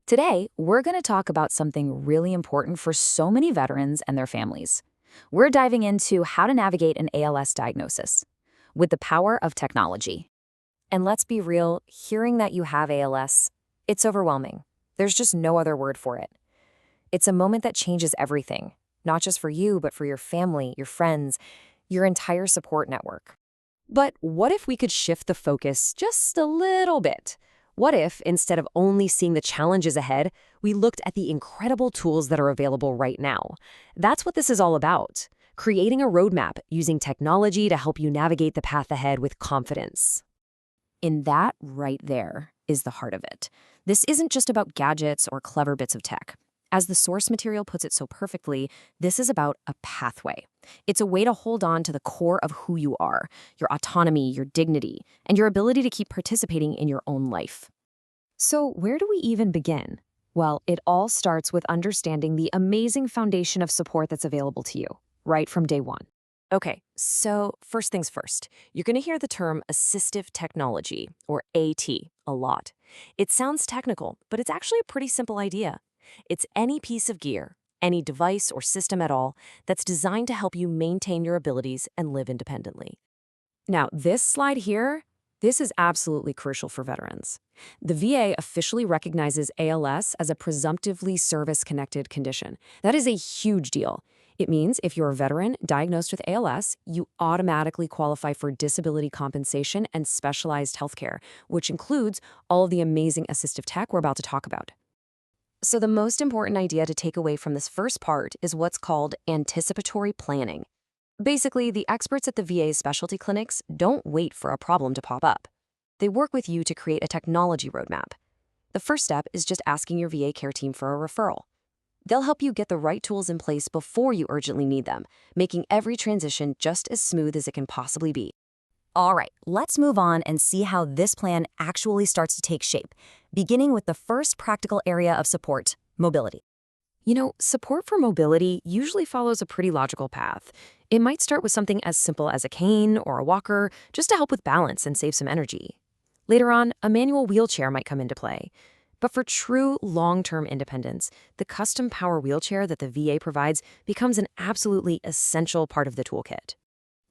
Today, we're going to talk about something really important for so many veterans and their families. We're diving into how to navigate an ALS diagnosis with the power of technology. And let's be real, hearing that you have ALS, it's overwhelming. There's just no other word for it. It's a moment that changes everything, not just for you, but for your family, your friends, your entire support network. But what if we could shift the focus just a little bit? What if, instead of only seeing the challenges ahead, we looked at the incredible tools that are available right now? That's what this is all about, creating a roadmap using technology to help you navigate the path ahead with confidence. And that right there is the heart of it. This isn't just about gadgets or clever bits of tech. As the source material puts it so perfectly, this is about a pathway. It's a way to hold on to the core of who you are, your autonomy, your dignity, and your ability to keep participating in your own life. So where do we even begin? Well, it all starts with understanding the amazing foundation of support that's available to you, right from day one. Okay, so first things first, you're going to hear the term assistive technology, or AT, a lot. It sounds technical, but it's actually a pretty simple idea. It's any piece of gear, any device or system at all, that's designed to help you maintain your abilities and live independently. Now, this slide here, this is absolutely crucial for veterans. The VA officially recognizes ALS as a presumptively service-connected condition. That is a huge deal. It means if you're a veteran diagnosed with ALS, you automatically qualify for disability compensation and specialized healthcare, which includes all of the amazing assistive tech we're about to talk about. So the most important idea to take away from this first part is what's called anticipatory planning. Basically, the experts at the VA's specialty clinics don't wait for a problem to pop up. They work with you to create a technology roadmap. The first step is just asking your VA care team for a referral. They'll help you get the right tools in place before you urgently need them, making every transition just as smooth as it can possibly be. All right, let's move on and see how this plan actually starts to take shape, beginning with the first practical area of support, mobility. Support for mobility usually follows a pretty logical path. It might start with something as simple as a cane or a walker, just to help with balance and save some energy. Later on, a manual wheelchair might come into play. But for true long-term independence, the custom power wheelchair that the VA provides becomes an absolutely essential part of the toolkit.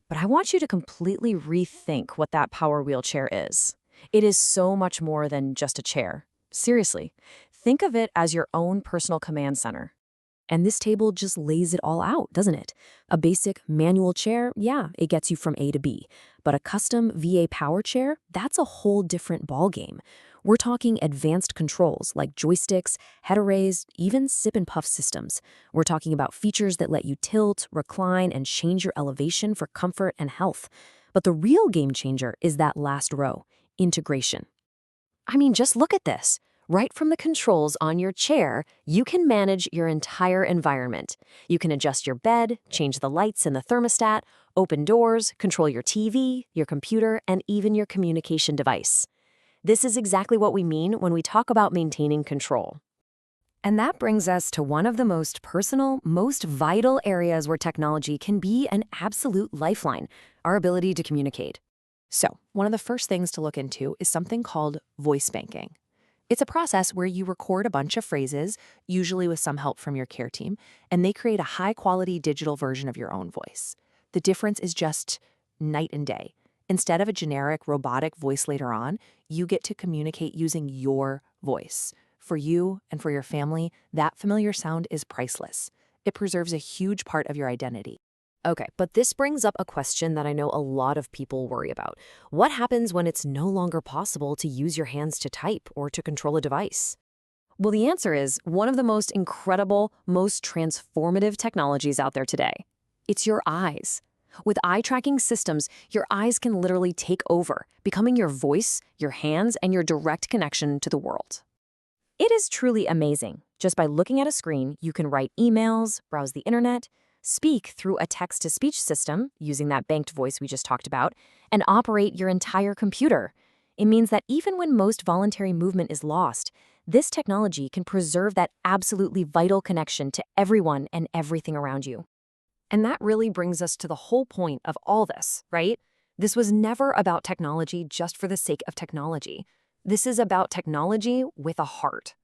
But I want you to completely rethink what that power wheelchair is. It is so much more than just a chair. Seriously, think of it as your own personal command center. And this table just lays it all out, doesn't it? A basic manual chair, yeah, it gets you from A to B. But a custom VA power chair, that's a whole different ballgame. We're talking advanced controls like joysticks, head arrays, even sip and puff systems. We're talking about features that let you tilt, recline, and change your elevation for comfort and health. But the real game changer is that last row, integration. I mean, just look at this. Right from the controls on your chair, you can manage your entire environment. You can adjust your bed, change the lights and the thermostat, open doors, control your TV, your computer, and even your communication device. This is exactly what we mean when we talk about maintaining control. And that brings us to one of the most personal, most vital areas where technology can be an absolute lifeline, our ability to communicate. So, one of the first things to look into is something called voice banking. It's a process where you record a bunch of phrases, usually with some help from your care team, and they create a high-quality digital version of your own voice. The difference is just night and day. Instead of a generic robotic voice later on, you get to communicate using your voice. For you and for your family, that familiar sound is priceless. It preserves a huge part of your identity. Okay, but this brings up a question that I know a lot of people worry about. What happens when it's no longer possible to use your hands to type or to control a device? Well, the answer is one of the most incredible, most transformative technologies out there today. It's your eyes. With eye-tracking systems, your eyes can literally take over, becoming your voice, your hands, and your direct connection to the world. It is truly amazing. Just by looking at a screen, you can write emails, browse the internet, speak through a text-to-speech system, using that banked voice we just talked about, and operate your entire computer. It means that even when most voluntary movement is lost, this technology can preserve that absolutely vital connection to everyone and everything around you. And that really brings us to the whole point of all this, right? This was never about technology just for the sake of technology. This is about technology with a heart.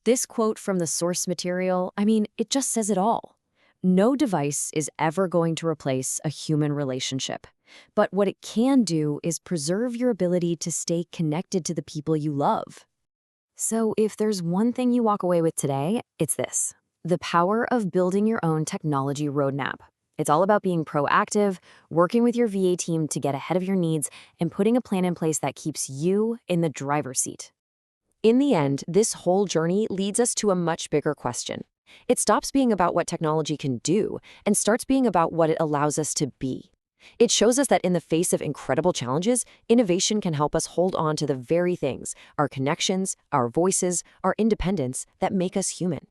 This quote from the source material, it just says it all. No device is ever going to replace a human relationship. But what it can do is preserve your ability to stay connected to the people you love. So if there's one thing you walk away with today, it's this: the power of building your own technology roadmap. It's all about being proactive, working with your VA team to get ahead of your needs, and putting a plan in place that keeps you in the driver's seat. In the end, this whole journey leads us to a much bigger question. It stops being about what technology can do and starts being about what it allows us to be. It shows us that in the face of incredible challenges, innovation can help us hold on to the very things, our connections, our voices, our independence, that make us human.